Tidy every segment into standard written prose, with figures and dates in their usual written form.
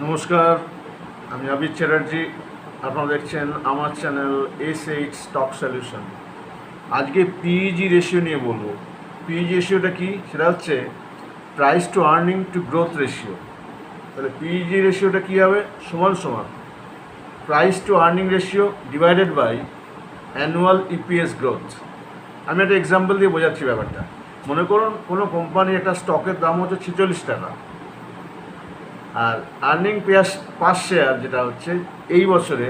নমস্কার, আমি আবির চ্যাটার্জি। আপনারা দেখছেন আমার চ্যানেল ACH স্টক সলিউশন। আজকে পিইজি রেশিও নিয়ে বলবো। পিইজি রেশিওটা কি? সেটা হচ্ছে price to earning to growth ratio. তাহলে পিইজি রেশিওটা কী হবে? সমান সমান price to earning ratio divided by annual EPS growth. আমি একটা এক্সাম্পল দিয়ে বোঝাচ্ছি ব্যাপারটা। মনে করুন কোনো কোম্পানির একটা স্টকের দাম হচ্ছে 46 টাকা, আর আর্নিং পার শেয়ার যেটা হচ্ছে এই বছরে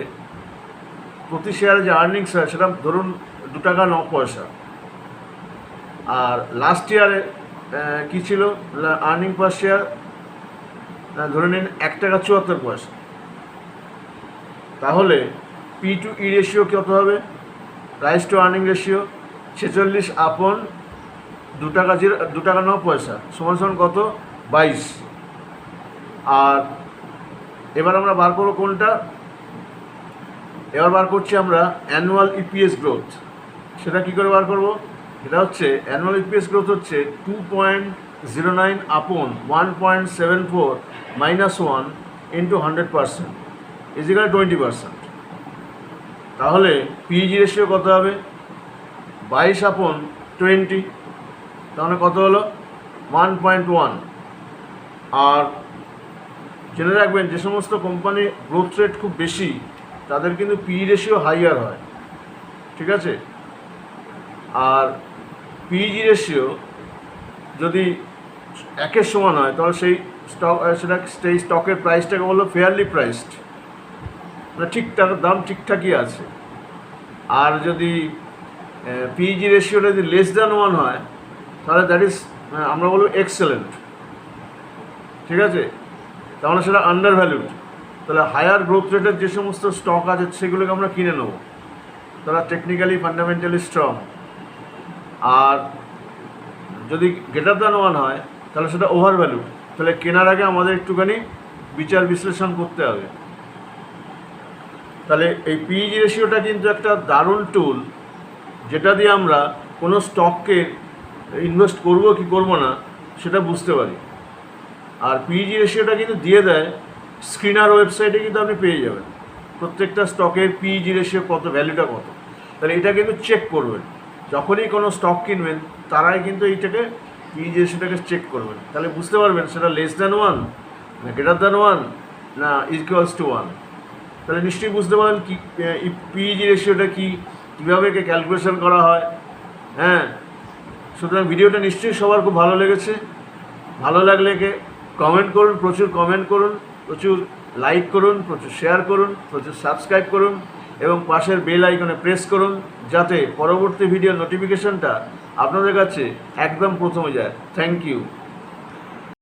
প্রতি শেয়ারে যে আর্নিংস হয় সেটা ধরুন 2 টাকা 9 পয়সা। আর লাস্ট ইয়ারে কী ছিল আর্নিং পার শেয়ার? ধরে নিন 1 টাকা 74 পয়সা। তাহলে পি টু ই রেশিও কত হবে? প্রাইস টু আর্নিং রেশিও 46 আপন 2 টাকা 9 পয়সা সমান সমান কত? 22। আর এবার আমরা বার করবো কোনটা? এবার বার করছি আমরা অ্যানুয়াল ইপিএস গ্রোথ। সেটা কী করে বার করবো? এটা হচ্ছে অ্যানুয়াল ইপিএস গ্রোথ হচ্ছে 2.09 আপন 1.74 -1 ইন্টু 100% ইজিক্যাল 20%। তাহলে পিইজি রেশিও কত হবে? 22 আপন 20, তাহলে কত হলো? 1.1। আর জেনে রাখবেন, যে সমস্ত কোম্পানির গ্রোথ রেট খুব বেশি তাদের কিন্তু পিই রেশিও হাইয়ার হয়, ঠিক আছে? আর পিইজি রেশিও যদি 1-এর সমান হয় তাহলে সেই স্টকের প্রাইসটাকে বললো ফেয়ারলি প্রাইসড, মানে ঠিকঠাক দাম ঠিকঠাকই আছে। আর যদি পিইজি রেশিওটা যদি লেস দ্যান 1 হয় তাহলে দ্যাট ইজ আমরা বলবো এক্সেলেন্ট, ঠিক আছে? তাহলে সেটা আন্ডার ভ্যালুড। তাহলে হায়ার গ্রোথ রেটের যে সমস্ত স্টক আছে সেগুলোকে আমরা কিনে নেব, তারা টেকনিক্যালি ফান্ডামেন্টালি স্ট্রং। আর যদি গ্রেটার দ্যান 1 হয় তাহলে সেটা ওভার ভ্যালুড। তাহলে কেনার আগে আমাদের একটুখানি বিচার বিশ্লেষণ করতে হবে। তাহলে এই পিইজি রেশিওটা কিন্তু একটা দারুণ টুল, যেটা দিয়ে আমরা কোনো স্টককে ইনভেস্ট করব কি করব না সেটা বুঝতে পারি। আর পিইজি রেশিওটা কিন্তু দিয়ে দেয় স্ক্রিনার ওয়েবসাইটে, কিন্তু আপনি পেয়ে যাবেন প্রত্যেকটা স্টকের পিইজি রেশিও কত, ভ্যালুটা কত। তাহলে এটা কিন্তু চেক করবেন যখনই কোনো স্টক কিনবেন, তারাই কিন্তু এইটাকে পিইজি রেশিওটাকে চেক করবেন। তাহলে বুঝতে পারবেন সেটা লেস দ্যান 1 না গ্রেটার দ্যান 1 না ইকুয়ালস টু 1। তাহলে নিশ্চয়ই বুঝতে পারেন কি পিইজি রেশিওটা কী, কীভাবে একে ক্যালকুলেশন করা হয়। হ্যাঁ, সুতরাং ভিডিওটা নিশ্চয়ই সবার খুব ভালো লেগেছে। ভালো লাগলে একে কমেন্ট করুন, প্রচুর কমেন্ট করুন, প্রচুর লাইক করুন, প্রচুর শেয়ার করুন, প্রচুর সাবস্ক্রাইব করুন এবং পাশের বেল আইকনে প্রেস করুন, যাতে পরবর্তী ভিডিও নোটিফিকেশনটা আপনাদের কাছে একদম প্রথমে যায়। Thank you.